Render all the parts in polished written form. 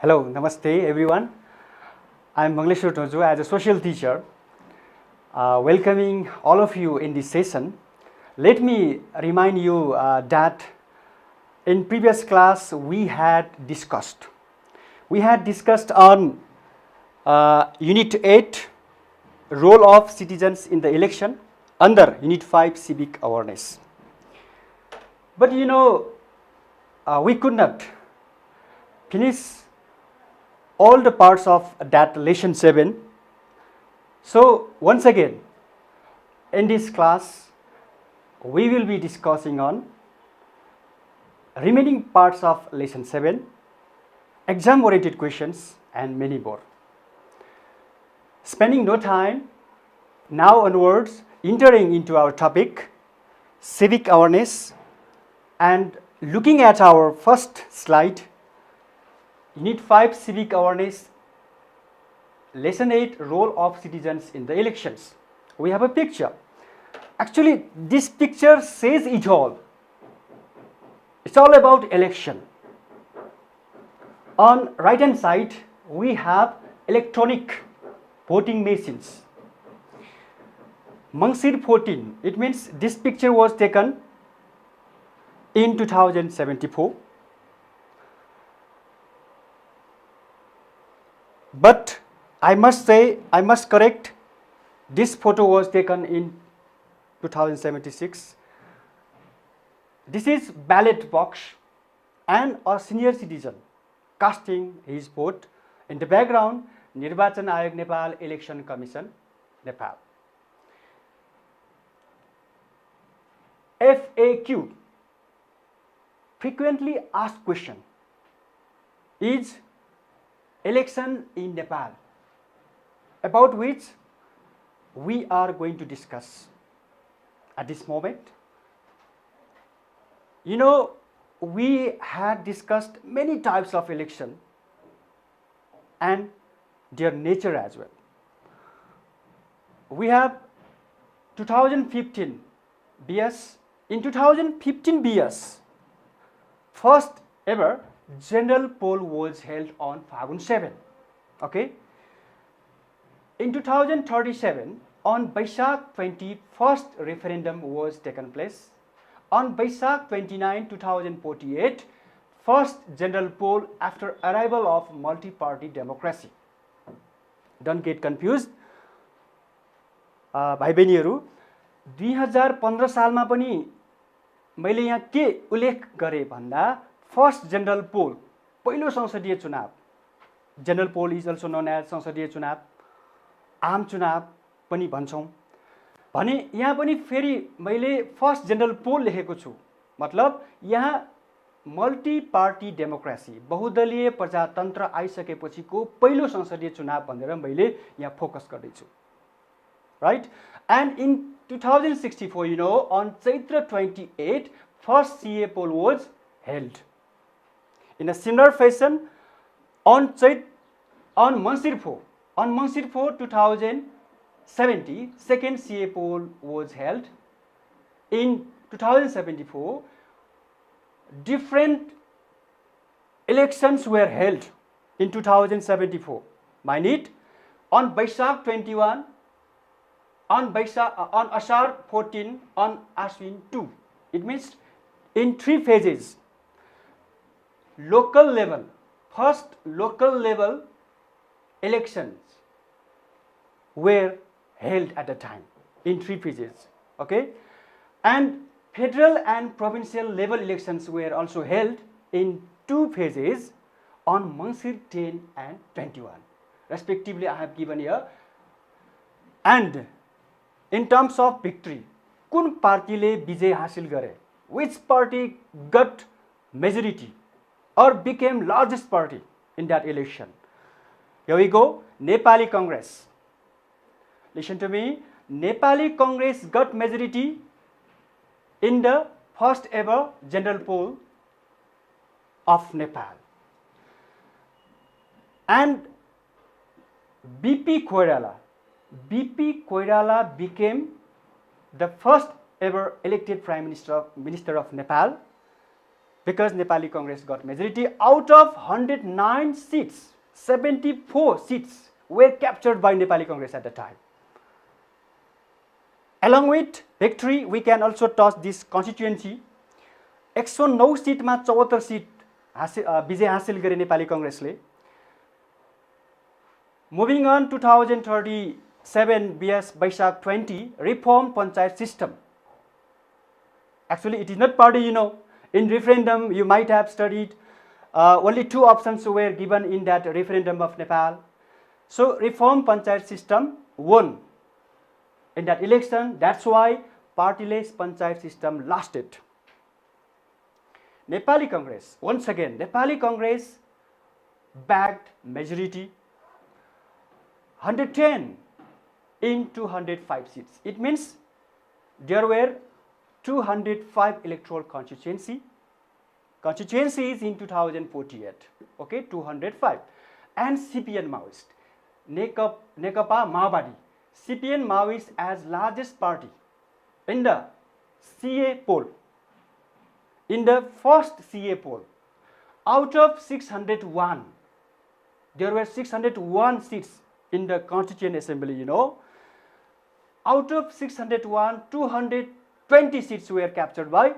Hello, namaste everyone. I am Mangalesor Dhonju as a social teacher, welcoming all of you in this session. Let me remind you that in previous class we had discussed on Unit 8, role of citizens in the election under Unit 5, civic awareness. But we could not finish all the parts of that lesson 7. So once again, in this class, we will be discussing on remaining parts of lesson 7, exam-oriented questions, and many more. Spending no time, now onwards, entering into our topic, civic awareness, and looking at our first slide, Unit 5, civic awareness, lesson 8, role of citizens in the elections. We have a picture. Actually, this picture says it all. It's all about election. On right hand side, we have electronic voting machines. Mangalesor 14, it means this picture was taken in 2074. But I must correct, this photo was taken in 2076. This is ballot box and a senior citizen casting his vote. In the background, Nirbachan Ayog Nepal, Election Commission, Nepal. FAQ, frequently asked question, is election in Nepal, about which we are going to discuss at this moment. We had discussed many types of election and their nature as well. We have 2015 BS. In 2015 BS, first ever general poll was held on Phagun 7. Okay. In 2037, on Baisakh 20, first referendum was taken place. On Baisakh 29, 2048, first general poll after arrival of multi-party democracy. Don't get confused. भाइ बहिनीहरु, 2015 सालमा पनि मैले यहाँ के उल्लेख गरे भन्दा first general पोल, पहिलो संसदीय चुनाव, general poll is also known as संसदीय चुनाव, आम चुनाव पनि भन्छौं भने यहाँ पनि फेरि मैले फर्स्ट जनरल पोल लेखेको छु। मतलब यहाँ मल्टी पार्टी डेमोक्रेसी, बहुदलीय प्रजातन्त्र आइसकेपछिको पहिलो संसदीय चुनाव भनेर मैले यहाँ फोकस गर्दै छु। Right? And in 2064, on Chaitra 28, first CA poll was held. In a similar fashion, on Mangalesor 4, 2070, second CA poll was held. In 2074, different elections were held in 2074. Mind it, on Baisakh 21, on Ashar 14, on Ashwin 2. It means in 3 phases. Local level, first local level elections were held at the time in 3 phases. Okay, and federal and provincial level elections were also held in 2 phases on Mangalesor 10 and 21. Respectively, I have given here. And in terms of victory, कुन पार्टीले विजय हासिल गरे? Which party got majority or became largest party in that election? Here we go. Nepali Congress. Listen to me. Nepali Congress got majority in the first ever general poll of Nepal. And BP Koirala became the first ever elected Prime Minister of Nepal because Nepali Congress got majority. Out of 109 seats, 74 seats were captured by Nepali Congress at the time. Along with victory, we can also touch this constituency. 109 सिटमा 74 seat विजय हासिल गरे Nepali कांग्रेसले. Moving on, 2037 BS Baishak 20, reform panchayat system. Actually, it is not party, you know. In referendum, you might have studied, only 2 options were given in that referendum of Nepal. So, reform panchayat system won in that election. That's why partyless panchayat system lasted. Nepali Congress, once again, Nepali Congress bagged majority, 110 in 205 seats. It means there were 205 electoral constituencies in 2048. Okay, 205. And CPN Maoist, Nekapa Maowadi, CPN Maoist as largest party in the CA poll. In the first CA poll, out of 601, there were 601 seats in the Constituent Assembly, you know. Out of 601, 220 seats were captured by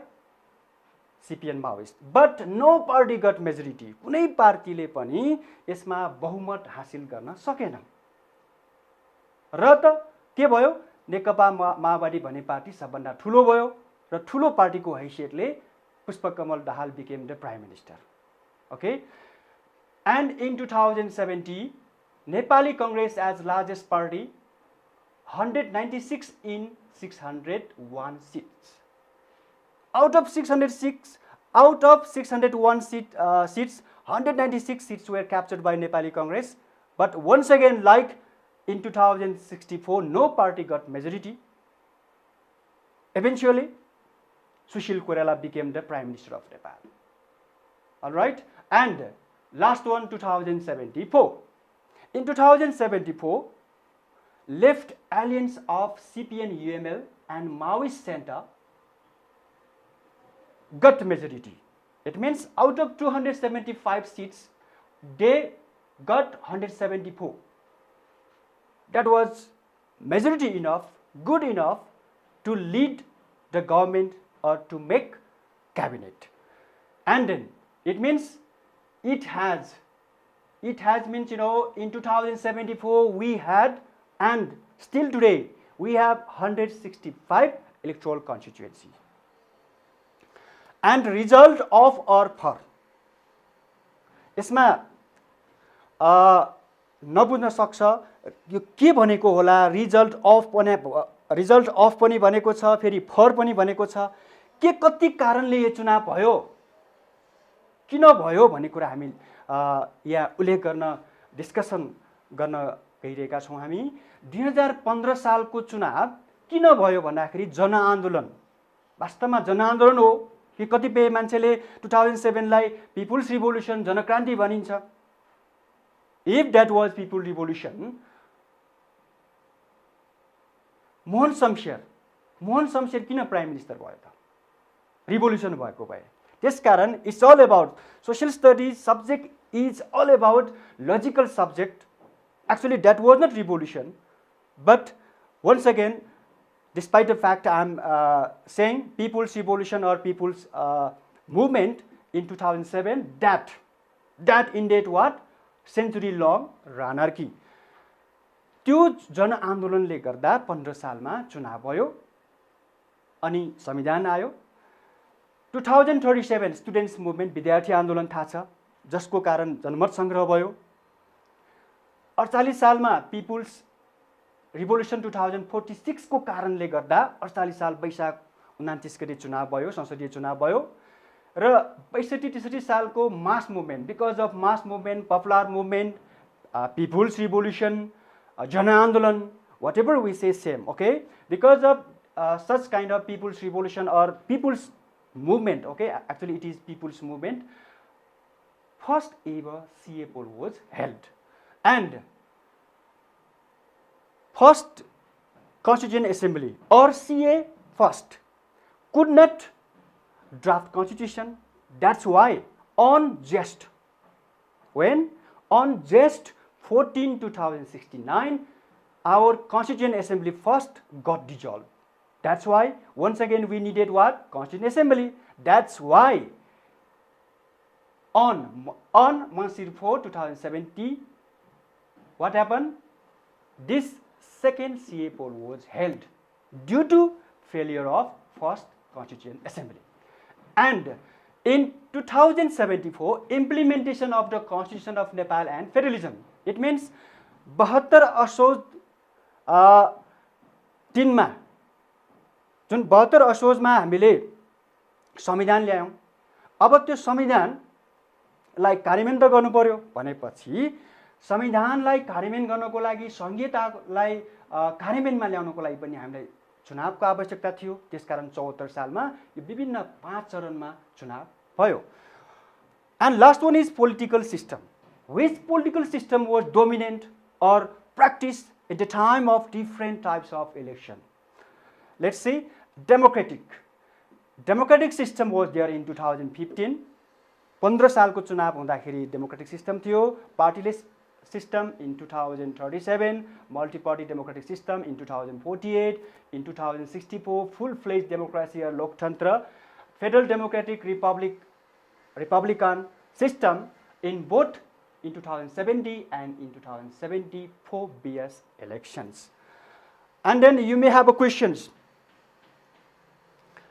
CPN Maoist. But no party got majority. कुनै पार्टीले पनि यसमा बहुमत हासिल गर्न सकेन. र त के भयो? नेकपा माओवादी भन्ने पार्टी सबभन्दा ठुलो भयो र ठुलो पार्टीको हैसियतले Pushpakamal Dahal became the Prime Minister. Okay? And in 2017, Nepali Congress as largest party, 196 in 601 seats. Out of 601 seats, 196 seats were captured by Nepali Congress. But once again, like in 2064, no party got majority. Eventually, Sushil Koirala became the Prime Minister of Nepal. Alright, and last one, 2074. In 2074, left alliance of CPN UML and Maoist Center got majority. It means out of 275 seats, they got 174. That was majority enough, good enough to lead the government or to make cabinet. And then it means it has means, you know, in 2074 we had, and still today we have 165 electoral constituency. And result of or for यसमा नबुझ्न सक्छ यो के भनेको होला. Result of पनि भनेको छ, फेरि फर पनि भनेको छ. के कति कारणले यो चुनाव भयो, किन भयो भन्ने कुरा हामी यहाँ उल्लेख गर्न डिस्कसन गर्न गइरहेका छौँ. हामी 2015 सालको चुनाव किन भयो भन्दाखेरि जनआन्दोलन, वास्तवमा जनआन्दोलन हो कि कतिपय मान्छेले 2007 लाई पिपुल्स रिभोल्युसन, जनक्रान्ति भनिन्छ. If that was people revolution, Mohan Shamsher किन प्राइम मिनिस्टर भयो त? रिभोल्युसन भएको भए. त्यसकारण it's all about social studies subject is all about logical subject. Actually, that was not revolution, but once again, despite the fact I am saying people's revolution or people's movement in 2007, that ended what? Century-long anarchy. त्यो जनआन्दोलनले गर्दा 15 सालमा चुनाव भयो अनि संविधान आयो. 2037 students movement, विद्यार्थी आन्दोलन थाहा छ, जसको कारण जनमत संग्रह भयो. 48 सालमा पिपुल्स रिभोल्युसन 2046 को कारणले गर्दा 48 साल वैशाख 29 गते चुनाव भयो, संसदीय चुनाव भयो. र 62-63 सालको mass movement, because of mass movement, popular movement, people's revolution, जनआन्दोलन, whatever we say same. Okay, because of such kind of people's revolution or people's movement, okay, actually it is people's movement, first ever CA poll was held. And first Constituent Assembly or CA first could not draft constitution, That's why on just 14 2069 our Constituent Assembly first got dissolved. That's why once again we needed what? Constituent Assembly. That's why on March 4 2070 what happened? This second CA poll was held due to failure of first Constituent Assembly. And in 2074 implementation of the Constitution of Nepal and Federalism. It means 72 असोज 3 मा जुन 72 असोजमा हामीले संविधान ल्यायौं, अब त्यो संविधानलाई कार्यान्वयन त गर्नु पर्यो भनेपछि संविधानलाई कार्यान्वयन गर्नको लागि संहितालाई कार्यान्वयनमा ल्याउनको लागि पनि हामीलाई चुनावको आवश्यकता थियो। त्यसकारण 74 सालमा यो विभिन्न 5 चरणमा चुनाव भयो। And last one is political system. Which political system was dominant or practiced at the time of different types of election? Let's see, democratic. Democratic system was there in 2015. 15 सालको चुनाव हुँदाखेरि डेमोक्रेटिक सिस्टम थियो। पार्टीलेस system in 2037, multi-party democratic system in 2048, in 2064 full-fledged democracy or loktantra, federal democratic republican system in both in 2070 and in 2074 BS elections. And then you may have a questions.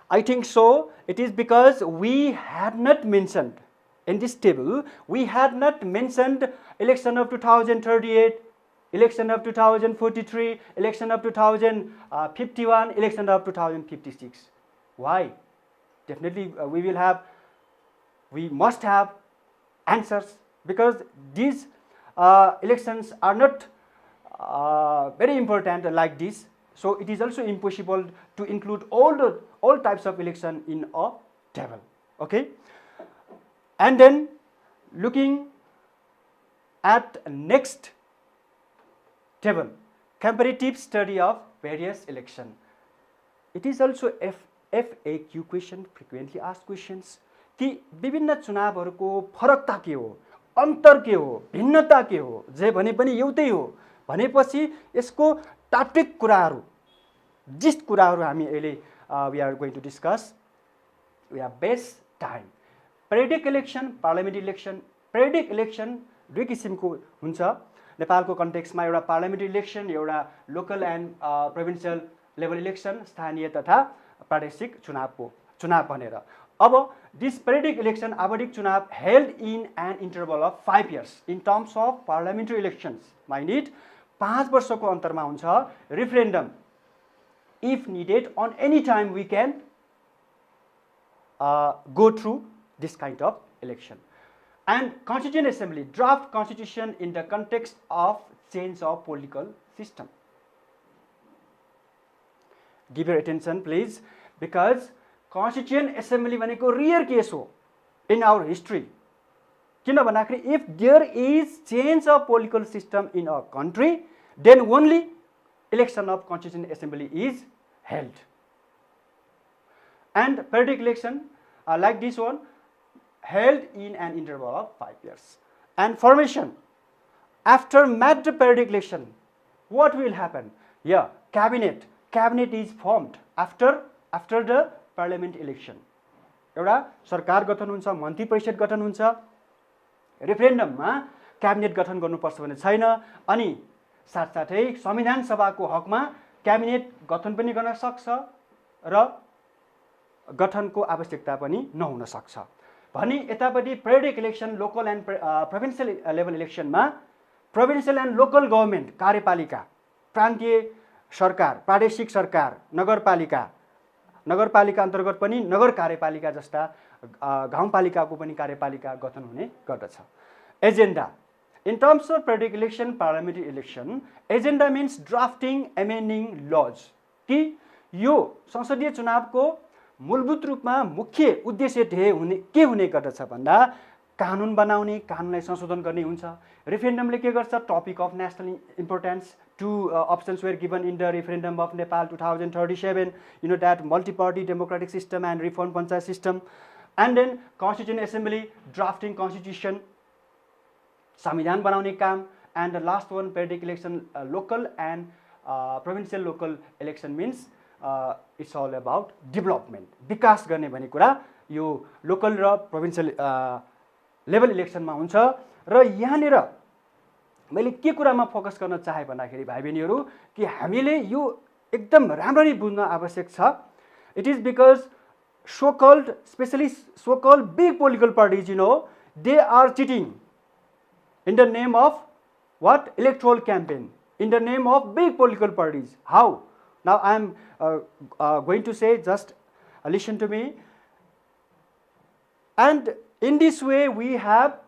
I think so. It is because we had not mentioned in this table, we had not mentioned election of 2038, election of 2043, election of 2051, election of 2056. Why? Definitely we must have answers, because these elections are not very important like this. So it is also impossible to include all types of election in a table. Okay. And then looking at next table, comparative study of various election. It is also FAQ question, frequently asked questions. कि विभिन्न चुनावहरुको फरकता के हो, अन्तर के हो, भिन्नता के हो, जे भने पनि एउटै हो भनेपछि यसको तात्विक कुराहरु, जिस कुराहरु हामी अहिले we are going to discuss. We have best time. Periodic election, parliamentary election. Periodic election दुई किसिमको हुन्छ। नेपालको कन्टेक्स्टमा एउटा पार्लियामेन्ट्री इलेक्सन, एउटा local and provincial level election, स्थानीय तथा प्रादेशिक चुनाव भनेर। अब दिस periodic election, आवधिक चुनाव held in an interval of 5 years in terms of parliamentary elections. Mind it, 5 वर्षको अन्तरमा हुन्छ। Referendum, if needed on any time we can go through this kind of election. And Constituent Assembly, draft constitution in the context of change of political system. Give your attention please, because Constituent Assembly भनेको rare case हो in our history. किन भन्दाखेरि if there is change of political system in a country, then only election of Constituent Assembly is held. And periodic election like this one held in an interval of 5 years. And formation, after mid periodic election, what will happen? Yeah, cabinet is formed after the parliament election. एउटा सरकार गठन हुन्छ, मन्त्री परिषद गठन हुन्छ। रेफरेन्डममा cabinet गठन गर्नुपर्छ भन्ने छैन, अनि साथसाथै संविधान सभाको हकमा क्याबिनेट गठन पनि गर्न सक्छ र गठनको आवश्यकता पनि नहुन सक्छ। भने यतापटि periodic election, local and provincial level election मा provincial and local government, कार्यपालिका, प्रान्तीय सरकार, प्रादेशिक सरकार, नगरपालिका अन्तर्गत पनि नगर कार्यपालिका जस्ता गाउँपालिकाको पनि कार्यपालिका गठन हुने गर्दछ। Agenda, in terms of periodic election, parliamentary election, agenda means drafting, amending laws. कि यो संसदीय चुनावको मूलभूत रूपमा मुख्य उद्देश्य के हुने गर्दछ भन्दा कानुन बनाउने, कानुनलाई संशोधन गर्ने हुन्छ। रेफरेन्डमले के गर्छ? Topic of national importance, two options were given in the referendum of Nepal 2037. You know that multi-party democratic system and reform panchayat system. And then constituent assembly drafting constitution, संविधान बनाउने काम, and the last one periodic election local and provincial local election means it's all about development, विकास गर्ने भन्ने कुरा यो local र provincial level इलेक्सनमा हुन्छ। र यहाँनिर मैले के कुरामा फोकस गर्न चाहे भन्दाखेरि भाइ बहिनीहरू कि हामीले यो एकदम राम्ररी बुझ्न आवश्यक छ। It is because so called specially so called big political parties they are cheating in the name of what? Electoral campaign, in the name of big political parties. How? Now I am going to say, just listen to me. And in this way we have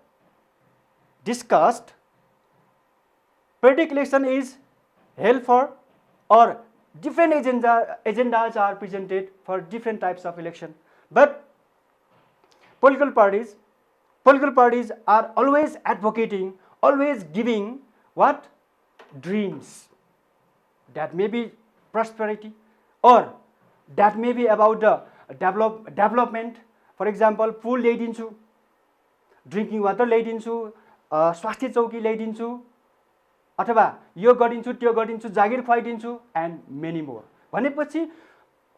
discussed periodic election is held for, or different agendas are presented for different types of election. But political parties are always advocating, always giving what? Dreams. That may be prosperity, or that may be about the development. For example, food ल्याइदिन्छु, drinking water ल्याइदिन्छु, स्वास्थ्य चौकी ल्याइदिन्छु, अथवा यो गरिदिन्छु त्यो गरिदिन्छु, जागिर खुवाइदिन्छु, एन्ड मेनी मोर। भनेपछि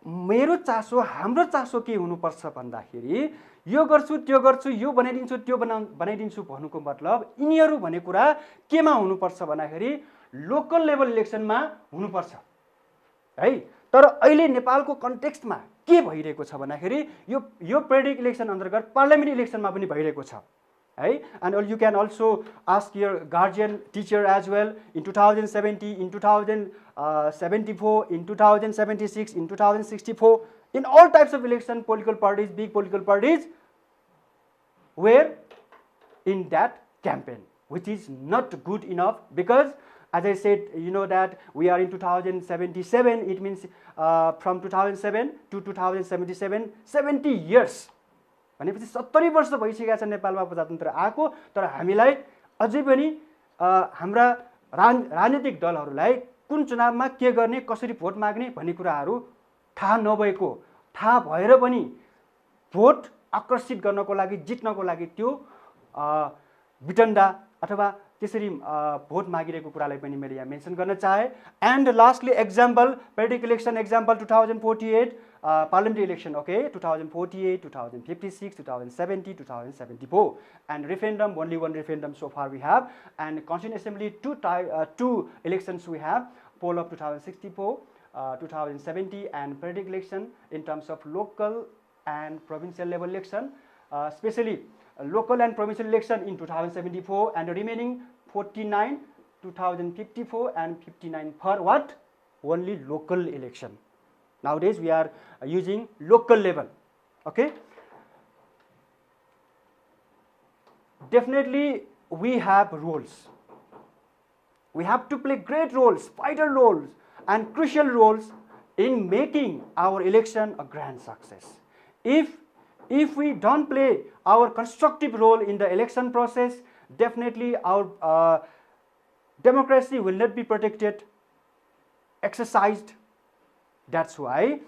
मेरो चासो, हाम्रो चासो के हुनुपर्छ भन्दाखेरि यो गर्छु त्यो गर्छु, यो बनाइदिन्छु त्यो बनाइदिन्छु भन्नुको मतलब यिनीहरू भन्ने कुरा केमा हुनुपर्छ भन्दाखेरि लोकल लेभल इलेक्सनमा हुनुपर्छ है। तर अहिले नेपालको कन्टेक्स्टमा के भइरहेको छ भन्दाखेरि यो पेरियोडिक इलेक्सन अन्तर्गत पार्लियामेन्ट इलेक्सनमा पनि भइरहेको छ है। And you can also ask your guardian teacher as well in 2070, in 2074, in 2076, in 2064, in all types of election, political parties, big political parties were in that campaign, which is not good enough, because as I said, you know that we are in 2077, it means from 2007 to 2077, 70 years. भनेपछि 70 वर्ष भइसकेका छ नेपालमा प्रजातन्त्र आएको, तर हामीलाई अझै पनि हाम्रा राजनीतिक दलहरूलाई कुन चुनावमा के गर्ने, कसरी भोट माग्ने भन्ने कुराहरू थाहा नभएको, थाहा भएर पनि भोट आकर्षित गर्नको लागि, जित्नको लागि त्यो विटन्डा अथवा त्यसरी भोट मागिरहेको कुरालाई पनि मैले यहाँ मेन्सन गर्न चाहे। And lastly example periodic election example 2048 parliamentary election, okay, 2048, 2056, 2070, 2074, and referendum, only one referendum so far we have, and Constituent Assembly two elections we have, poll of 2064, 2070, and periodic election in terms of local and provincial level election, especially local and provincial election in 2074, and the remaining 49, 2054 and 59 for what? Only local election. Nowadays we are using local level, okay. Definitely we have roles. We have to play great roles, vital roles and crucial roles in making our election a grand success. If we don't play our constructive role in the election process, definitely our democracy will not be protected, exercised. That's why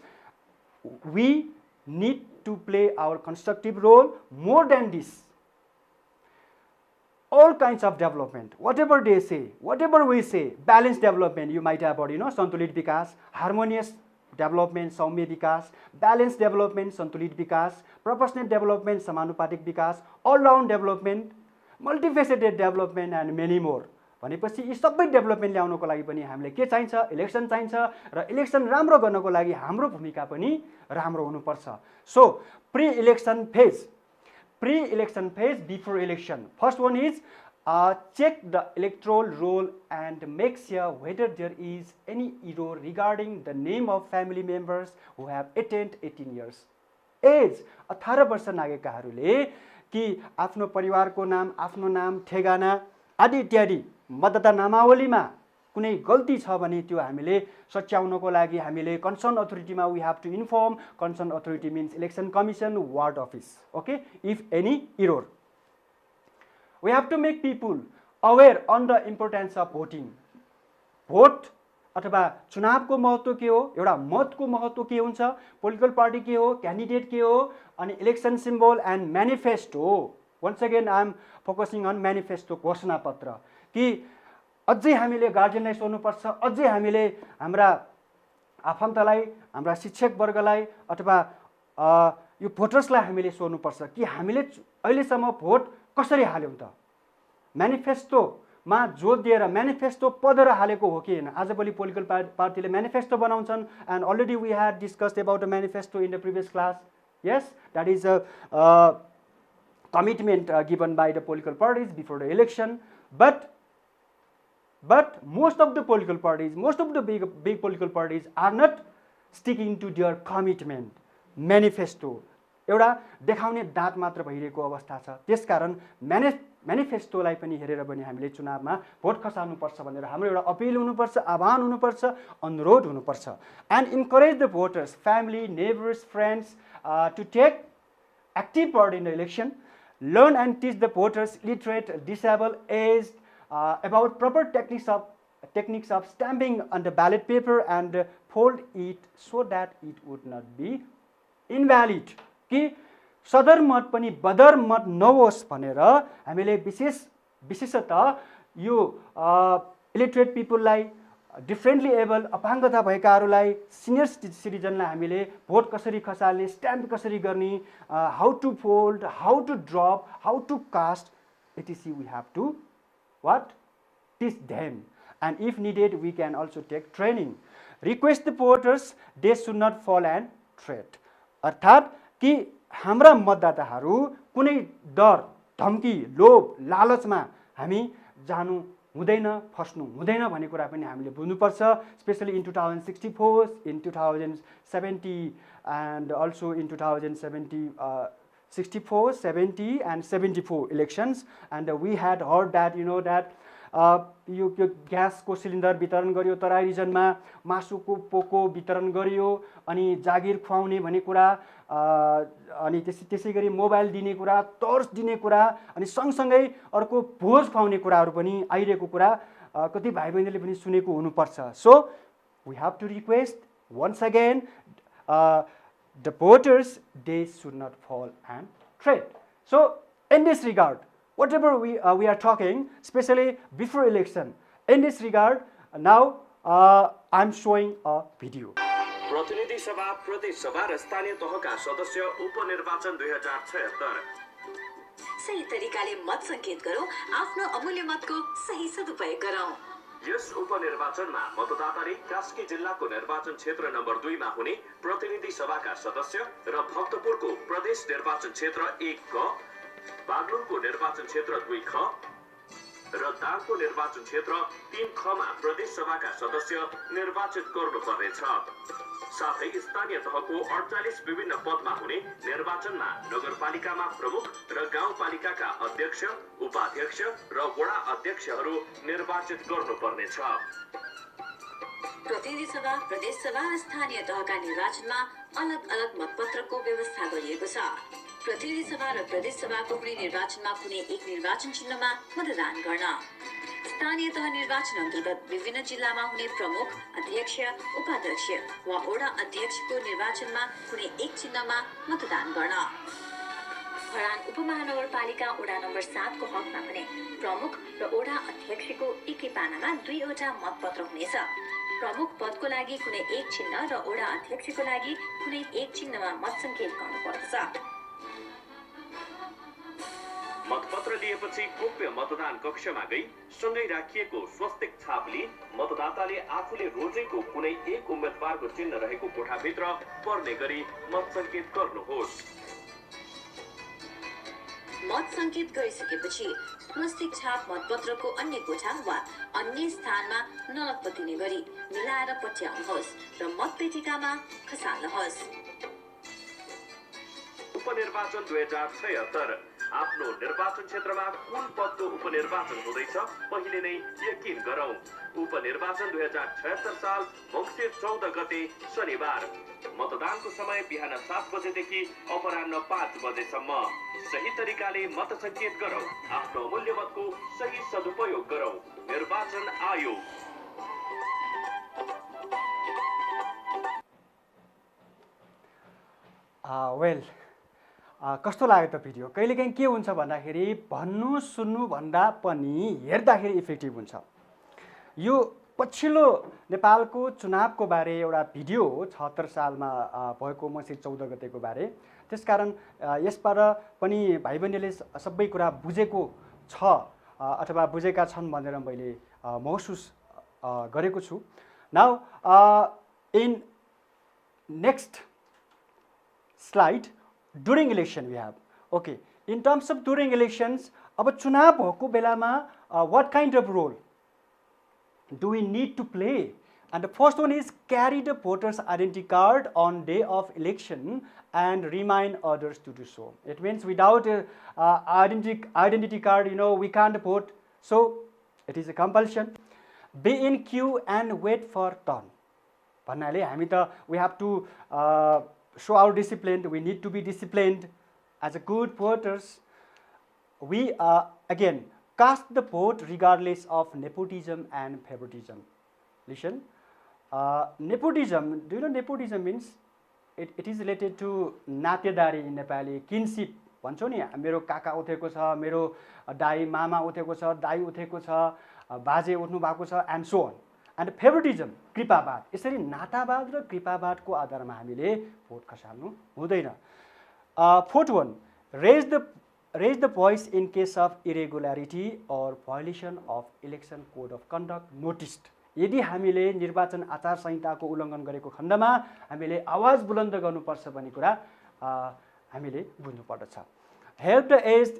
we need to play our constructive role. More than this, all kinds of development, whatever they say, whatever we say, balanced development, you might have heard, santulit vikas, harmonious development, saumya vikas, balanced development, santulit vikas, proportionate development, समानुपातिक विकास, all round development, multifaceted development, and many more. भनेपछि यी सबै development ल्याउनको लागि पनि हामीले के चाहिन्छ? इलेक्सन चाहिन्छ, र इलेक्सन राम्रो गर्नको लागि हाम्रो भूमिका पनि राम्रो हुनुपर्छ। So pre election phase before election, first one is check the electoral roll and make sure whether there is any error regarding the name of family members who have attained 18 years age. 18 वर्ष नागेकाहरूले कि आफ्नो परिवारको नाम, आफ्नो नाम, ठेगाना आदि इत्यादि मतदाता नामावलीमा कुनै गल्ती छ भने त्यो हामीले सच्याउनको लागि हामीले concern अथोरिटीमा we have to inform. Concerned authority means election commission, ward office, okay, if any error. We have to make people aware on the importance of voting. Vote अथवा चुनावको महत्त्व के हो, एउटा मतको महत्त्व के हुन्छ, पोलिटिकल पार्टी के हो, क्यान्डिडेट के हो, अनि election symbol and manifesto. Once again I am focusing on manifesto, घोषणापत्र. कि अझै हामीले गार्जियनलाई सोध्नुपर्छ, अझै हामीले हाम्रा आफन्तलाई, हाम्रा शिक्षकवर्गलाई अथवा यो भोटर्सलाई हामीले सोध्नुपर्छ कि हामीले अहिलेसम्म भोट कसरी हाल्यौँ त. म्यानिफेस्टोमा जोड दिएर म्यानिफेस्टो पढेर हालेको हो कि होइन. आजभोलि पोलिटिकल पार्टीले म्यानिफेस्टो बनाउँछन् and already we had discussed about a manifesto in the previous class. Yes, that is a commitment given by the political parties before the election, but most of the political parties, most of the big political parties are not sticking to their commitment. Manifesto एउटा देखाउने दाँत मात्र भइरहेको अवस्था छ. त्यसकारण म्यानिफेस्टोलाई पनि हेरेर पनि हामीले चुनावमा भोट खसाल्नुपर्छ भनेर हाम्रो एउटा अपिल हुनुपर्छ, आह्वान हुनुपर्छ, अनुरोध हुनुपर्छ. And encourage the voters, family, neighbours, friends to take active part in the election. Learn and teach the voters, literate, disabled, aged, about proper techniques of stamping on the ballot paper and fold it so that it would not be invalid. कि सदर मत पनि बदर मत नहोस् भनेर हामीले विशेषतः यो इलिटरेट पिपुललाई, डिफ्रेन्टली एबल, अपाङ्गता भएकाहरूलाई, सिनियर सिटिजनलाई हामीले भोट कसरी खसाल्ने, स्ट्याम्प कसरी गर्ने, how to fold, how to drop, how to cast, etc. we have to what? Teach them. And if needed, we can also take training. Request the voters, they should not fall and threat. अर्थात् कि हाम्रा मतदाताहरू कुनै डर, धम्की, लोभ, लालचमा हामी जानु हुँदैन, फस्नु हुँदैन भन्ने कुरा पनि हामीले बुझ्नुपर्छ. Specially in 2064, in 2070 and also in 2070, 64, 70 and 74 elections, and we had heard that that यो ग्यासको सिलिन्डर वितरण गरियो, तराई रिजनमा मासुको पोको वितरण गरियो, अनि जागिर खुवाउने भन्ने कुरा, अनि त्यसै गरी मोबाइल दिने कुरा, टर्च दिने कुरा, अनि सँगसँगै अर्को भोज खुवाउने कुराहरू पनि आइरहेको कुरा कति भाइ बहिनीले पनि सुनेको हुनुपर्छ. So we have to request once again the voters, they should not fall and tread. So in this regard, whatever we are talking, especially before election, in this regard, now I'm showing a video. प्रतिनिधि सभा, प्रदेश सभा र स्थानीय तहका सदस्य उपनिर्वाचन 2076. सही तरिकाले मत संकेत गरौँ, आफ्नो अमूल्य मतको सही सदुपयोग गरौँ. यस उपनिर्वाचनमा मतदाताले कास्की जिल्लाको निर्वाचन क्षेत्र नम्बर 2 मा हुने प्रतिनिधि सभाका सदस्य र भक्तपुरको प्रदेश निर्वाचन क्षेत्र 1 क, बागलुङको निर्वाचन क्षेत्र 2 ख र दाङको निर्वाचन क्षेत्र 3 ख मा प्रदेश सभाका सदस्य निर्वाचित गर्नुपर्नेछ. साथै स्थानीय तहको 48 विभिन्न पदमा हुने निर्वाचनमा नगरपालिकामा प्रमुख र गाउँपालिकाका अध्यक्ष, उपाध्यक्ष र वडा अध्यक्षहरू निर्वाचित गर्नुपर्नेछ. प्रतिनिधि सभा, प्रदेश सभा र स्थानीय तहका निर्वाचनमा अलग-अलग मतपत्रको व्यवस्था गरिएको छ. प्रतिनिधि सभा र प्रदेश सभाको कुनै निर्वाचनमा कुनै एक निर्वाचन चिन्हमा मतदान गर्न. स्थानीय तह निर्वाचन अन्तर्गत विभिन्न जिल्लामा हुने प्रमुख, अध्यक्ष, उपाध्यक्ष वा वडा अध्यक्षको निर्वाचनमा कुनै एक चिन्हमा मतदान गर्न. खरान उपमहानगरपालिका वडा नम्बर 7 को हकमा भने प्रमुख र वडा अध्यक्षको एकै पानामा 2 वटा मतपत्र हुनेछ. प्रमुख पदको लागि कुनै एक चिन्ह र वडा अध्यक्षको लागि कुनै एक चिन्हमा मत संकेत गर्नुपर्दछ. मतपत्र लिएपछि गोप्य मतदान कक्षमा गई सँगै राखिएको स्वस्तिक छाप लिई मतदाताले आफूले रोजेको कुनै एक उम्मेदवारको चिन्ह रहेको कोठाभित्र पर्ने गरी मत संकेत गर्नुहोस्. मत संकेत गरिसकेपछि स्वस्तिक छाप मतपत्रको अन्य कोठा वा अन्य स्थानमा नलपतिने गरी मिलाएर पट्याउनुहोस् र मतपेटिकामा खसाल्नुहोस्. उपनिर्वाचन 2076. आफ्नो निर्वाचन क्षेत्रमा कुन पदको उपनिर्वाचन हुँदैछ पहिले नै यकिन गरौँ. उपनिर्वाचन 2076 साल मङ्सिर 14 गते शनिबार. मतदानको समय बिहान 7 बजेदेखि अपराह्न 5 बजेसम्म. सही तरिकाले मत संकेत गरौँ, आफ्नो अमूल्य मतको सही सदुपयोग गरौँ. निर्वाचन आयोग. वेल कस्तो लाग्यो त भिडियो? कहिलेकाहीँ के हुन्छ भन्दाखेरि भन्नु सुन्नु भन्दा पनि हेर्दाखेरि इफेक्टिभ हुन्छ। यो पछिल्लो नेपालको चुनावको बारे एउटा भिडियो हो, 76 सालमा भएको मङ्सिर 14 गतेको बारे। त्यसकारण यसबाट पनि भाइ बहिनीले सबै कुरा बुझेको छ अथवा बुझेका छन् भनेर मैले महसुस गरेको छु। Now in next slide, during election we have, okay, in terms of during elections, अब चुनाव भएको बेलामा what kind of role do we need to play? And the first one is carry the voter's identity card on day of election and remind others to do so. It means without identity card, we can't vote, so it is a compulsion. Be in queue and wait for turn. भन्नाले हामी त we have to show our discipline. We need to be disciplined as a good voters. We again cast the vote regardless of nepotism and favoritism. Listen, nepotism. Do you know nepotism means? It is related to नातेदारी in Nepali, kinship. भन्छौ नि, मेरो काका उठेको छ, मेरो दाई मामा उठेको छ, दाई उठेको छ, बाजे उठ्नु भएको छ, and so on. And favoritism, कृपावाद, यसरी नातावाद र कृपावादको आधारमा हामीले भोट खसाल्नु हुँदैन। Fourth one, raise the voice in case of irregularity or violation of election code of conduct noticed. यदि हामीले निर्वाचन आचार संहिताको उल्लङ्घन गरेको खण्डमा हामीले आवाज बुलन्द गर्नुपर्छ भन्ने कुरा हामीले बुझ्नु पर्दछ। Help the aged,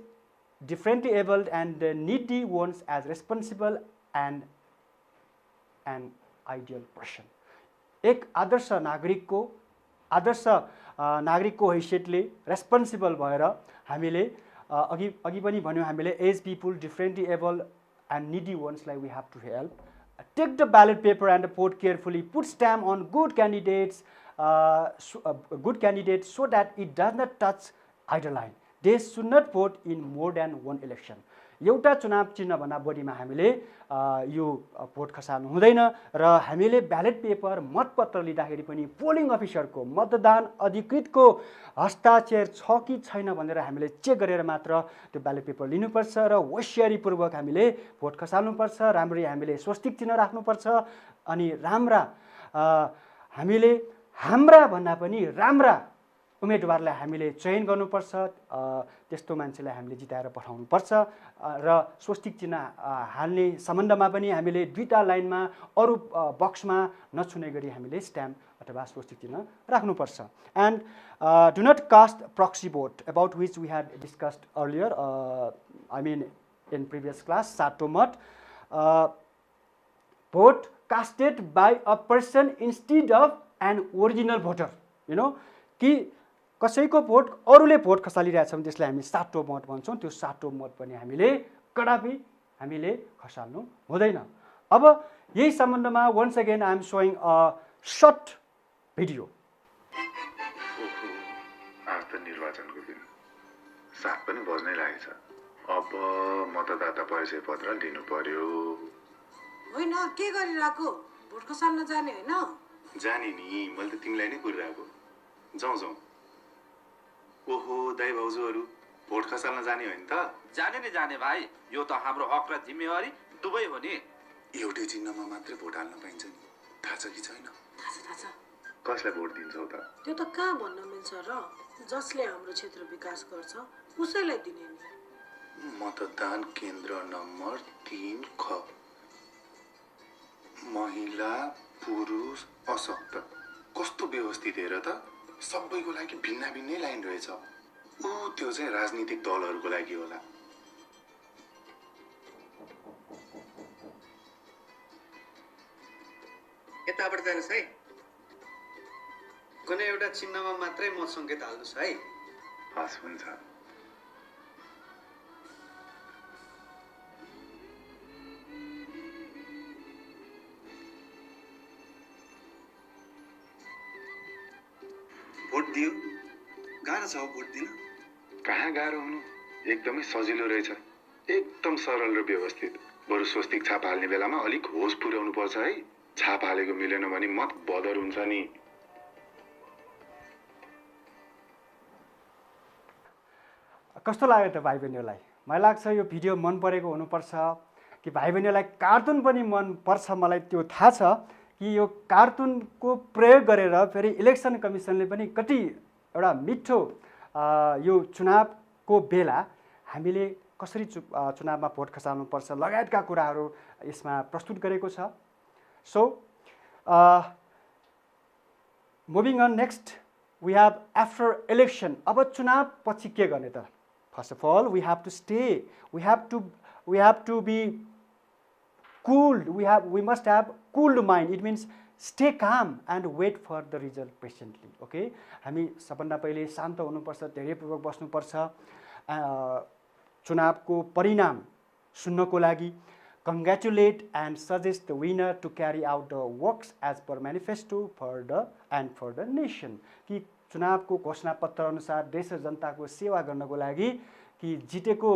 differently abled and the needy ones as responsible and an ideal person. एक आदर्श नागरिकको हैसियतले रेस्पोन्सिबल भएर हामीले अघि पनि भन्यौं, हामीले as people, differently able and needy वन्सलाई we have to help. Take the ballot paper and vote carefully. Put stamp on good candidates so that it does not touch either line. They should not vote in more than one election. एउटा चुनाव चिन्ह भन्दा बढीमा हामीले यो vote खसाल्नु हुँदैन र हामीले ब्यालेट पेपर मतपत्र लिँदाखेरि पनि पोलिङ अफिसरको मतदान अधिकृतको हस्ताक्षर छ कि छैन भनेर हामीले चेक गरेर मात्र त्यो ब्यालेट पेपर लिनुपर्छ र होशियारीपूर्वक हामीले भोट खसाल्नुपर्छ। राम्ररी हामीले स्वस्तिक चिन्ह राख्नुपर्छ अनि हामीले हाम्रा भन्दा पनि राम्रा उम्मेदवारलाई हामीले चयन गर्नुपर्छ। त्यस्तो मान्छेलाई हामीले जिताएर पठाउनुपर्छ र स्वस्तिक चिन्ह हाल्ने सम्बन्धमा पनि हामीले दुईटा लाइनमा अरू बक्समा नछुने गरी हामीले स्ट्याम्प अथवा स्वस्तिक चिन्ह राख्नुपर्छ। And do not cast proxy vote about which we had discussed earlier, I mean in previous class, सातो मत। Vote casted by a person instead of an original voter, कि कसैको भोट अरूले भोट खसालिरहेछ भने त्यसलाई हामी साटो मत भन्छौँ। त्यो साटो मत पनि हामीले कदापि हामीले खसाल्नु हुँदैन। अब यही सम्बन्धमा once again I am showing a short video. आज त निर्वाचनको दिन 7 पनि बज्नै लागेछ। अब मतदाता परिचय पत्र लिनु पर्यो। होइन, के गरिरहेको? भोट खसाल्न जाने होइन? जाने नि, मैले त तिमीलाई नै कुरिरहेको। जाउँ। ओहो दाइ भाउजूहरू, भोट खसाल्न जाने हो नि त? जाने नि जाने भाइ, यो त हाम्रो हक र जिम्मेवारी दुवै हो नि। एउटै चिन्हमा मात्रै भोट हाल्न पाइन्छ नि, थाहा छ कि छैन? थाहा छ। कसलाई भोट दिन्छौ त? त्यो त कहाँ भन्न मिल्छ र? जसले हाम्रो क्षेत्र विकास गर्छ उसैलाई दिने नि। मतदान केन्द्र नम्बर 3 ख, महिला पुरुष अशक्त। कस्तो व्यवस्थित हेर त, सबैको लागि भिन्न भिन्नै लाइन रहेछ। त्यो चाहिँ राजनीतिक दलहरूको लागि होला। यताबाट जानुहोस् है, कुनै एउटा चिन्हमा मात्रै मत सङ्केत हाल्नुहोस् है। हस्, हुन्छ। भोट दियो, गाह्रो छ भोट दिन? कहाँ गाह्रो हुनु, एकदमै सजिलो रहेछ। एकदम सरल र व्यवस्थित। बरु स्वस्तिक छाप हाल्ने बेलामा अलिक होस पुर्याउनु पर्छ है। छाप हालेको मिलेन भने मत बदर हुन्छ नि। कस्तो लाग्यो त भाइ बहिनीहरूलाई? मलाई लाग्छ यो भिडियो मन परेको हुनुपर्छ कि भाइ बहिनीहरूलाई कार्टुन पनि मन पर्छ। मलाई त्यो थाहा छ कि यो कार्टुनको प्रयोग गरेर फेरि इलेक्सन कमिसनले पनि कति एउटा मिठो यो चुनावको बेला हामीले कसरी चुनावमा भोट खसाल्नुपर्छ लगायतका कुराहरू यसमा प्रस्तुत गरेको छ। So moving on next we have after election. अब चुनाव पछि के गर्ने त? First of all we have to stay, we have to be cooled, we must have cooled mind. It means stay calm and wait for the result patiently. Okay, हामी सबभन्दा पहिले शान्त हुनुपर्छ, धैर्यपूर्वक बस्नुपर्छ चुनावको परिणाम सुन्नको लागि। Congratulate and suggest the winner to carry out the works as per manifesto for the nation. कि चुनावको घोषणा पत्र अनुसार देश र जनताको सेवा गर्नको लागि कि जितेको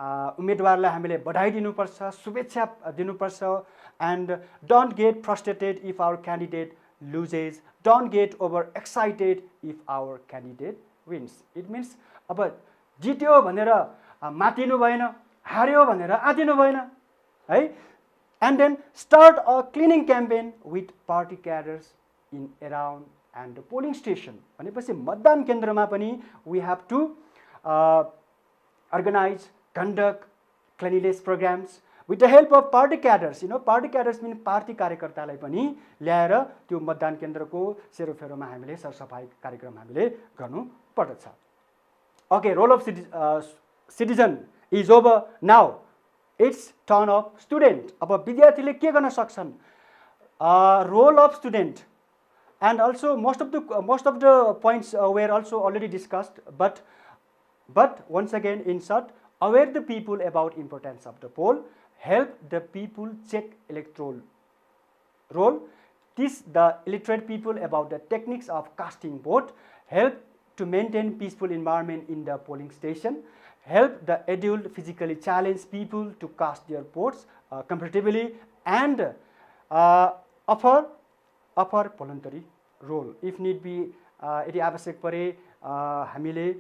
उम्मेदवारलाई हामीले बधाई दिनुपर्छ, शुभेच्छा दिनुपर्छ। And don't get frustrated if our candidate loses, don't get over excited if our candidate wins. It means अब जित्यो भनेर मातिनु भएन, हार्यो भनेर आतिनु भएन है। And then start a cleaning campaign with party cadres in around and the polling station. भनेपछि मतदान केन्द्रमा पनि we have to organize, conduct cleanliness programs with the help of party cadres. Party cadres mean party कार्यकर्तालाई पनि ल्याएर त्यो मतदान केन्द्रको सेरोफेरोमा हामीले सरसफाई कार्यक्रम हामीले गर्नु पर्दछ। Okay, role of citizen is over now. It's turn of student. अब विद्यार्थीले के गर्न सक्छन्? Role of student, and also most of the points were also already discussed, but once again in short, aware the people about importance of the poll, help the people check electoral roll, teach the illiterate people about the techniques of casting vote, help to maintain peaceful environment in the polling station, help the adult physically challenged people to cast their votes comparatively, and offer voluntary role if need be. यदि आवश्यक परे हामीले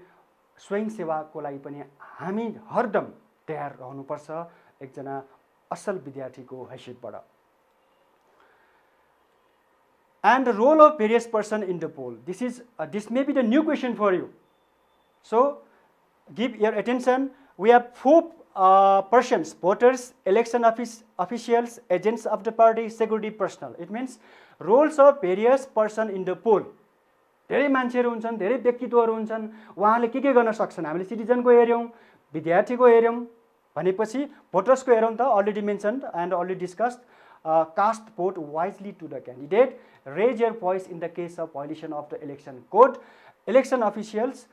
स्वयं सेवाको लागि पनि हामी हरदम तयार रहनुपर्छ एकजना असल विद्यार्थीको हैसियतबाट। And the role of various person in the poll. This may be the new question for you. So give your attention. We have 4 persons: voters, election officials, agents of the party, security personnel. It means roles of various person in the poll. धेरै मान्छेहरू हुन्छन्, धेरै व्यक्तित्वहरू हुन्छन्, उहाँले के गर्न सक्छन्? हामीले सिटिजनको हेर्यौं, विद्यार्थीको हेर्यौं, भनेपछि भोटर्सको हेरौं त already mentioned and already discussed. Cast vote wisely to the candidate, raise your voice in the case of violation of the election code. Election officials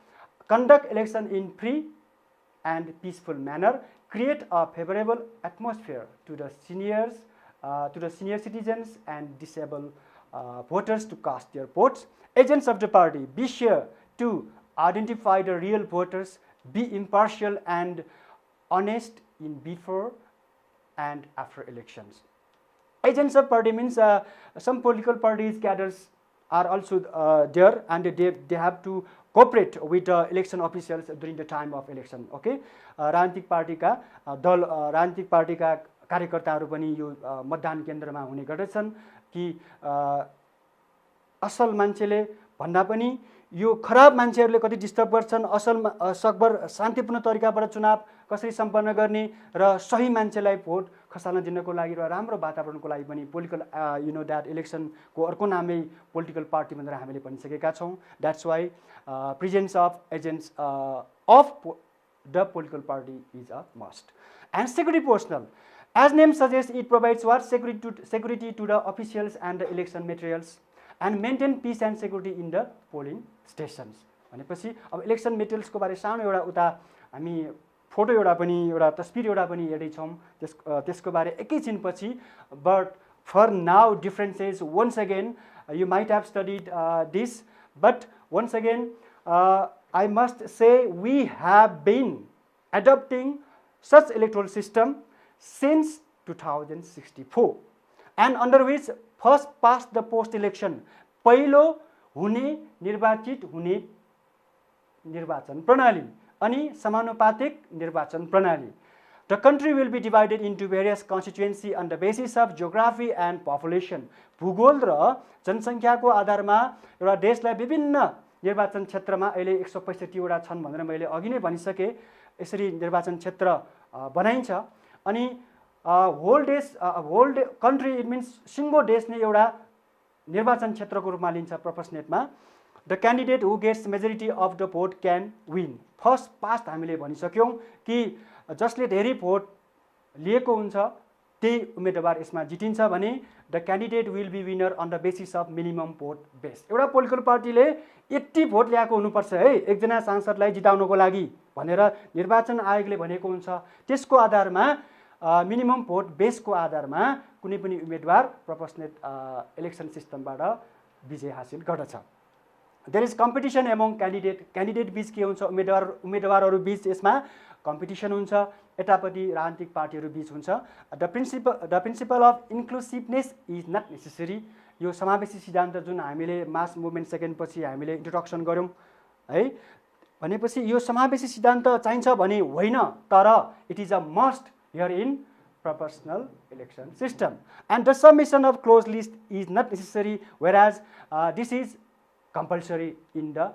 conduct election in free and peaceful manner, create a favorable atmosphere to the senior citizens and disable voters to cast their votes. Agents of the party, be sure to identify the real voters, be impartial and honest in before and after elections. Agents of party means some political parties cadres are also there, and they have to cooperate with election officials during the time of election. Okay, राजनीतिक पार्टीका कार्यकर्ताहरू पनि यो मतदान केन्द्रमा हुने गर्दछन् कि असल मान्छेले भन्दा पनि यो खराब मान्छेहरूले कति डिस्टर्ब गर्छन्, असल सकभर शान्तिपूर्ण तरिकाबाट चुनाव कसरी सम्पन्न गर्ने र सही मान्छेलाई भोट खसाल्न दिनको लागि र राम्रो वातावरणको लागि पनि पोलिटिकल द्याट इलेक्सनको अर्को नामै पोलिटिकल पार्टी भनेर हामीले भनिसकेका छौँ. That's why presence of agents of the political party is a must. And security personnel, as name suggests, it provides what? Security to the officials and the election materials, and maintain peace and security in the polling stations. भनेपछि अब election मेटेरियल्सको बारे सानो एउटा उता हामी photo एउटा पनि एउटा तस्बिर एउटा पनि हेर्दैछौँ त्यसको बारे एकैछिनपछि. But for now differences once again you might have studied this, but once again I must say we have been adopting such electoral system since 2064, and under which first past the post election, पहिलो हुने निर्वाचित हुने निर्वाचन प्रणाली अनि समानुपातिक निर्वाचन प्रणाली. The country will be divided into various constituency on the basis of geography and population. भूगोल र जनसङ्ख्याको आधारमा एउटा देशलाई विभिन्न निर्वाचन क्षेत्रमा अहिले 165 वटा छन् भनेर मैले अघि नै भनिसके. यसरी निर्वाचन क्षेत्र बनाइन्छ अनि होल कन्ट्री इट मिन्स सिङ्गो देश नै एउटा निर्वाचन क्षेत्रको रूपमा लिन्छ प्रोपोर्सनेटमा. The candidate who gets majority of the vote can win. First past हामीले भनिसक्यौँ कि जसले धेरै भोट लिएको हुन्छ त्यही उम्मेदवार यसमा जितिन्छ भने the candidate will be winner on the basis of minimum vote base. एउटा पोलिटिकल पार्टीले यति भोट ल्याएको हुनुपर्छ है एकजना सांसदलाई जिताउनको लागि भनेर निर्वाचन आयोगले भनेको हुन्छ. त्यसको आधारमा मिनिमम भोट बेसको आधारमा कुनै पनि उम्मेदवार प्रोपोर्सनेट इलेक्सन सिस्टमबाट विजय हासिल गर्दछ. There is competition among candidate बीच के हुन्छ उम्मेदवारहरू बीच यसमा कम्पिटिसन हुन्छ. यतापट्टि राजनीतिक पार्टीहरू बीच हुन्छ. The principle of inclusiveness is not necessary. यो समावेशी सिद्धान्त जुन हामीले मास मुभमेन्ट सेकेन्डपछि हामीले इन्ट्रोडक्सन गऱ्यौँ है भनेपछि यो समावेशी सिद्धान्त चाहिन्छ भने होइन, तर it is a must here in proportional election system. And the submission of closed list is not necessary, whereas this is compulsory in the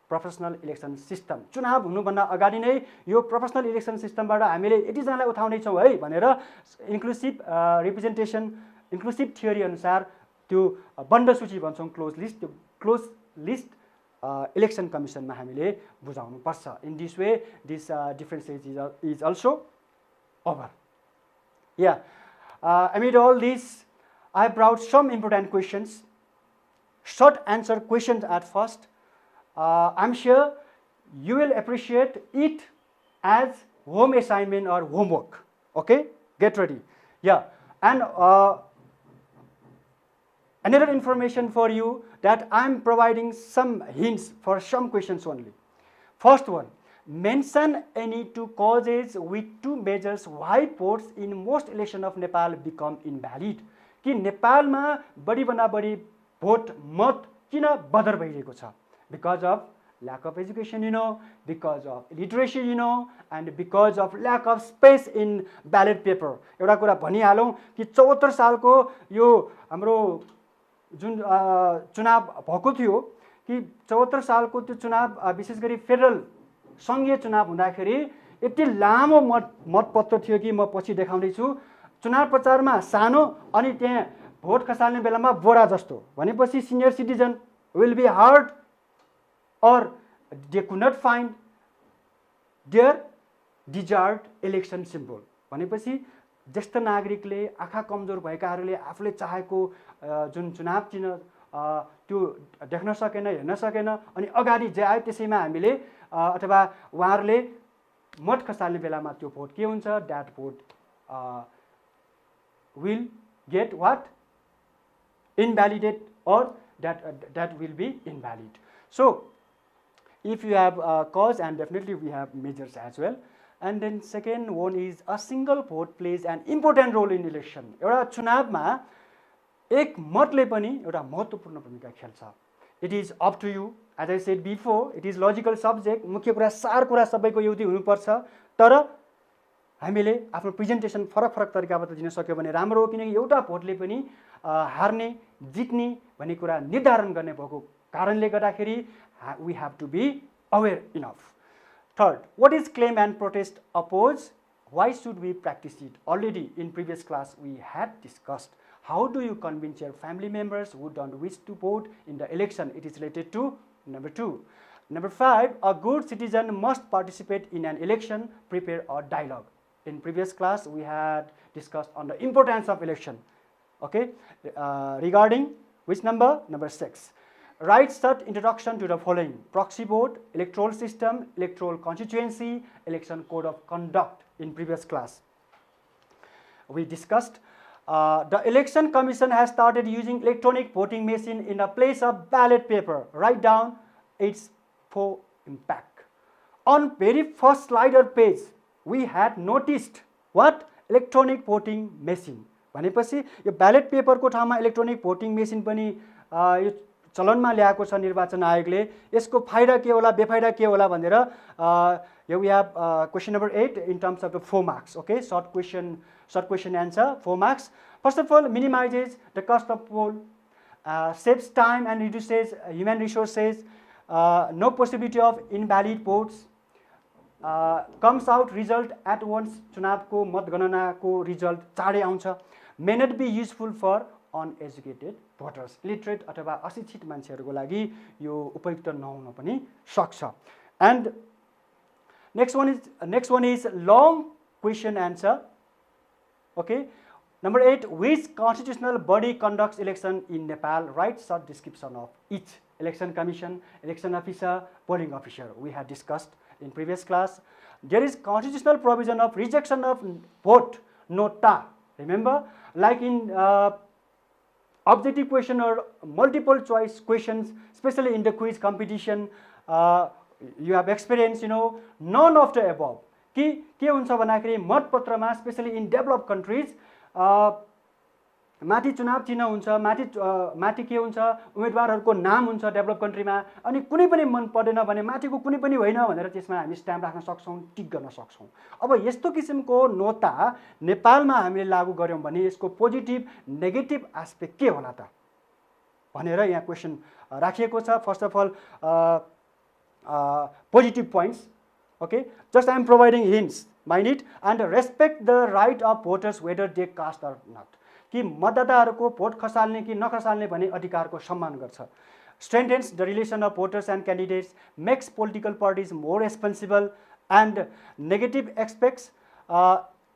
proportional election system. चुनाव हुनुभन्दा अगाडि नै यो प्रोपोर्सनल इलेक्सन सिस्टमबाट हामीले यतिजनालाई उठाउने छौँ है भनेर इन्क्लुसिभ रिप्रेजेन्टेसन इन्क्लुसिभ थियोरी अनुसार त्यो बन्द सूची भन्छौँ क्लोज लिस्ट. त्यो क्लोज लिस्ट इलेक्सन कमिसनमा हामीले बुझाउनु पर्छ. In this way this differences is also over. Yeah, amid all this, I brought some important questions, short answer questions at first. I'm sure you will appreciate it as home assignment or homework. Okay, get ready. Yeah, and another information for you that I'm providing some hints for some questions only. First one. Mention any two causes with two measures why votes in most election of Nepal become invalid. कि नेपालमा बढीभन्दा बढी vote मत किन बदर भइरहेको छ? Because of lack of education, because of illiteracy, and because of lack of space in ballot paper. एउटा कुरा भनिहालौँ कि 74 सालको यो हाम्रो जुन चुनाव भएको थियो कि 74 सालको त्यो चुनाव विशेष गरी फेडरल सङ्घीय चुनाव हुँदाखेरि यति लामो मतपत्र थियो कि म पछि देखाउँदै छु. चुनाव प्रचारमा सानो अनि त्यहाँ भोट खसाल्ने बेलामा बोरा जस्तो भनेपछि senior citizen will be hard or they could not find their desired election symbol. भनेपछि ज्येष्ठ नागरिकले आँखा कमजोर भएकाहरूले आफूले चाहेको जुन चुनाव चिन्ह त्यो देख्न सकेन हेर्न सकेन अनि अगाडि जे आयो त्यसैमा हामीले अथवा उहाँहरूले मत खसाल्ने बेलामा त्यो भोट के हुन्छ that vote will get what invalidated or that will be invalid. So if you have cause, and definitely we have measures as well. And then second one is a single vote plays an important role in election. एउटा चुनावमा एक मतले पनि एउटा महत्त्वपूर्ण भूमिका खेल्छ. It is up to you. As I said before, it is logical subject. मुख्य कुरा सार कुरा सबैको एउटै हुनुपर्छ. तर हामीले आफ्नो प्रेजेन्टेसन फरक फरक तरिकाबाट दिन सक्यो भने राम्रो हो, किनकि एउटा भोटले पनि हार्ने जित्ने भन्ने कुरा निर्धारण गर्ने भएको कारणले गर्दाखेरि we have to be aware enough. Third, what is claim and protest oppose? Why should we practice it? Already in previous class we had discussed how do you convince your family members who don't wish to vote in the election. It is related to number 2. Number 5, a good citizen must participate in an election, prepare a dialogue. In previous class we had discussed on the importance of election. Okay, regarding which number? Number 6. Write short introduction to the following: proxy vote, electoral system, electoral constituency, election code of conduct. In previous class we discussed the election commission has started using electronic voting machine in the place of ballot paper. Write down its full impact. On very first slider page we had noticed what? Electronic voting machine. भनेपछि यो ballot पेपरको ठाउँमा electronic voting machine पनि यो चलनमा ल्याएको छ निर्वाचन आयोगले. यसको फाइदा के होला बेफाइदा के होला भनेर Here we have question number 8 in terms of the 4 marks. Okay, short question answer, 4 marks. First of all, minimizes the cost of poll, saves time and reduces human resources, no possibility of invalid votes, comes out result at once, चुनावको मतगणनाको result चाँडै आउँछ, may not be useful for uneducated voters, illiterate अथवा अशिक्षित मान्छेहरूको लागि यो उपयुक्त नहुन पनि सक्छ. And next one is long question answer. Okay, number 8, which constitutional body conducts election in Nepal? Write short description of each. Election commission, election officer, polling officer. We had discussed in previous class. There is constitutional provision of rejection of vote nota. Remember, like in objective question or multiple choice questions, especially in the quiz competition, you have experience, none of the above. के हुन्छ भन्दाखेरि मतपत्रमा specially in develop countries माथि चुनाव चिन्ह हुन्छ, माथि के हुन्छ, उम्मेदवारहरूको नाम हुन्छ डेभलप कन्ट्रीमा, अनि कुनै पनि मन पर्दैन भने माथिको कुनै पनि होइन भनेर त्यसमा हामी स्ट्याम्प राख्न सक्छौँ, टिक गर्न सक्छौँ. अब यस्तो किसिमको नोटा नेपालमा हामीले लागू गर्यौँ भने यसको पोजिटिभ नेगेटिभ एस्पेक्ट के होला त भनेर यहाँ क्वेसन राखिएको छ. First of all positive points. Okay, just I am providing hints, mind it, and respect the right of voters whether they cast or not. कि मतदाताहरूको भोट खसाल्ने कि नखसाल्ने भन्ने अधिकारको सम्मान गर्छ. Strengthens the relation of voters and candidates, makes political parties more responsible, and negative aspects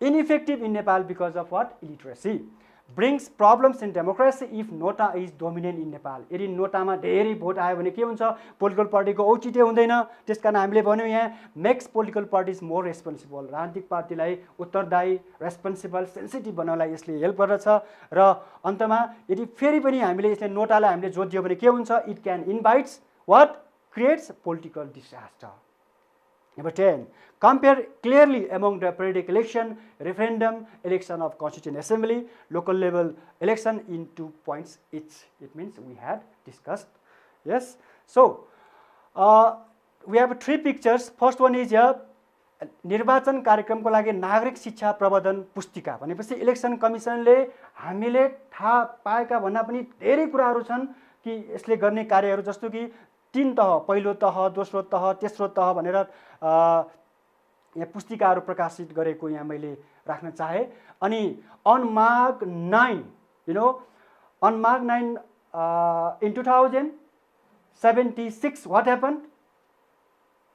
ineffective in Nepal because of what? Illiteracy. Brings problems in democracy if nota is dominant in Nepal. यदि नोटामा धेरै vote आयो भने के हुन्छ? Political पार्टीको औचित्य हुँदैन. त्यसकारण हामीले भन्यौँ यहाँ makes political parties more responsible. राजनीतिक पार्टीलाई उत्तरदायी, रेस्पोन्सिबल, सेन्सिटिभ बनाउनलाई यसले हेल्प गर्दछ. र अन्तमा यदि फेरि पनि हामीले यसले नोटालाई हामीले जोड दियो भने के हुन्छ? It can invites what? Creates political disaster. Number 10, compare clearly among the periodic election, referendum, election of Constituent Assembly, local level election in 2 points each. It means we had discussed. Yes. So, we have 3 pictures. First one is here, निर्वाचन कार्यक्रमको लागि नागरिक शिक्षा प्रबन्धन पुस्तिका भनेपछि election कमिसनले हामीले थाहा पाएका भन्दा पनि धेरै कुराहरू छन् कि यसले गर्ने कार्यहरू, जस्तो कि 3 तह, पहिलो तह, दोस्रो तह, तेस्रो तह भनेर यहाँ पुस्तिकाहरू प्रकाशित गरेको यहाँ मैले राख्न चाहे. अनि on March 9, on March 9 in 2076 what happened?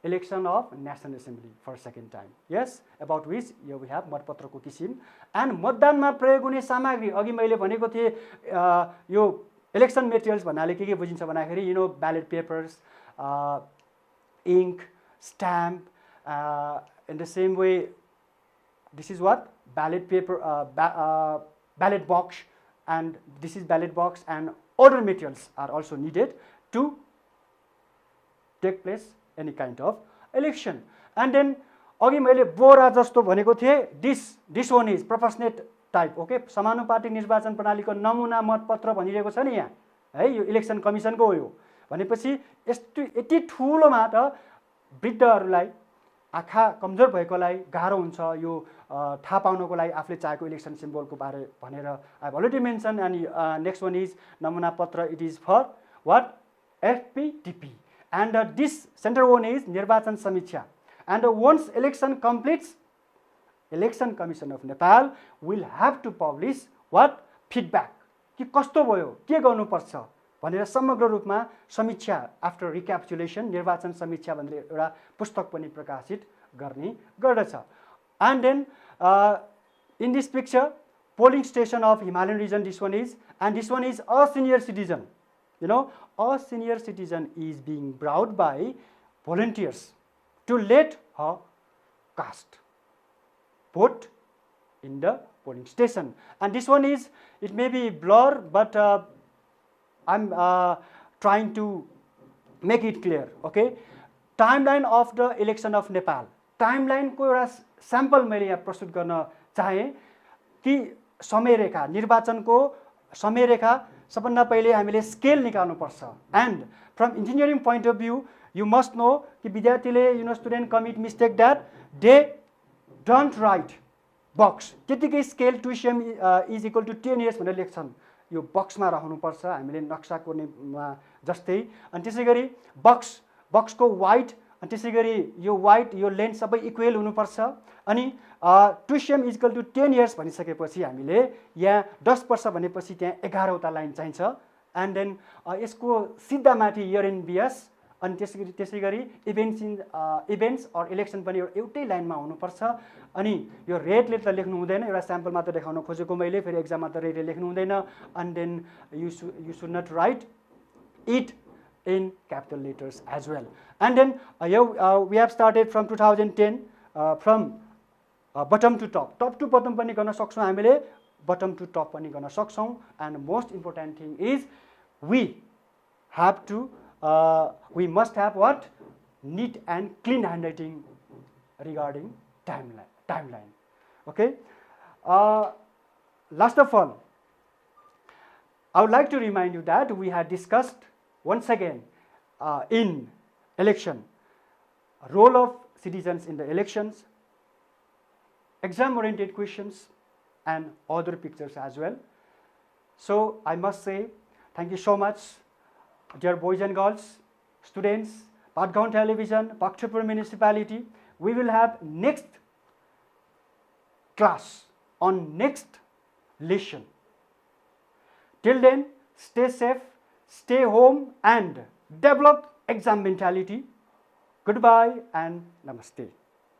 Election of National Assembly for second time. Yes, about which here we have मतपत्रको किसिम and मतदानमा प्रयोग हुने सामग्री. अघि मैले भनेको थिएँ यो इलेक्सन मेटेरियल्स भन्नाले के बुझिन्छ भन्दाखेरि ballot papers, ink, stamp, in the same way this is what? Ballot paper, ballot box, and this is ballot box, and other materials are also needed to take place any kind of election. And then अघि मैले बोरा जस्तो भनेको थिएँ, this one is proportionate type. Okay, समानुपातिक निर्वाचन प्रणालीको नमुना मतपत्र भनिरहेको छ नि यहाँ है, यो इलेक्सन कमिसनको हो. यो भनेपछि यस्तो यति ठुलोमा त वृद्धहरूलाई, आँखा कमजोर भएकोलाई गाह्रो हुन्छ यो थाहा पाउनको लागि आफूले चाहेको इलेक्सन सिम्बलको बारे भनेर I already mention. And next one is नमुना पत्र. It is for what? FPTP. And this center one is निर्वाचन समीक्षा. And once election completes, Election Commission of Nepal will have to publish what? Feedback. कि कस्तो भयो, के गर्नुपर्छ भनेर समग्र रूपमा समीक्षा, आफ्टर रिक्याप्चुलेसन निर्वाचन समीक्षा भनेर एउटा पुस्तक पनि प्रकाशित गर्ने गर्दछ. And then in this picture, polling station of Himalayan region, this one is, and this one is a senior citizen. A senior citizen is being brought by volunteers to let her cast vote in the polling station. And this one is, it may be blur, but I'm trying to make it clear. Okay, timeline of the election of Nepal. Timeline को एउटा sample मैले यहाँ प्रस्तुत गर्न चाहे कि समय रेखा, निर्वाचन को समय रेखा सबभन्दा पहिले हामीले स्केल निकाल्नु पर्छ. And from engineering point of view you must know कि विद्यार्थीले student commit mistake that they don't write box त्यतिकै scale tuition is equal to 10 years भनेर लेख्छन् यो बक्समा रहनुपर्छ हामीले नक्सा कोर्नेमा जस्तै अनि त्यसैगरी बक्सको वाइड अनि त्यसैगरी यो वाइड यो लेन्थ सबै इक्वल हुनुपर्छ अनि tuition is equal to 10 years भनिसकेपछि हामीले यहाँ 10 वर्ष भनेपछि त्यहाँ 11 वटा लाइन चाहिन्छ एन्ड देन यसको सिधा माथि इयर इन बिएस अनि त्यसैगरी इभेन्ट्स अर इलेक्सन पनि एउटै लाइनमा हुनुपर्छ अनि यो रेडले त लेख्नु हुँदैन एउटा स्याम्पल मात्र देखाउन खोजेको मैले फेरि एक्जाममा त रेडले लेख्नु हुँदैन and then you should not write it in capital letters as well. And then we have started from 2010 from bottom to top to bottom पनि गर्न सक्छौं हामीले bottom to top पनि गर्न सक्छौं and most important thing is we must have what neat and clean handwriting regarding timeline. Okay, last of all I would like to remind you that we had discussed once again in election, role of citizens in the elections, exam-oriented questions, and other pictures as well. So I must say thank you so much, dear boys and girls, students, Patgaon Television, Bhaktapur Municipality. We will have next class on next lesson. Till then, stay safe, stay home and develop exam mentality. Goodbye and namaste.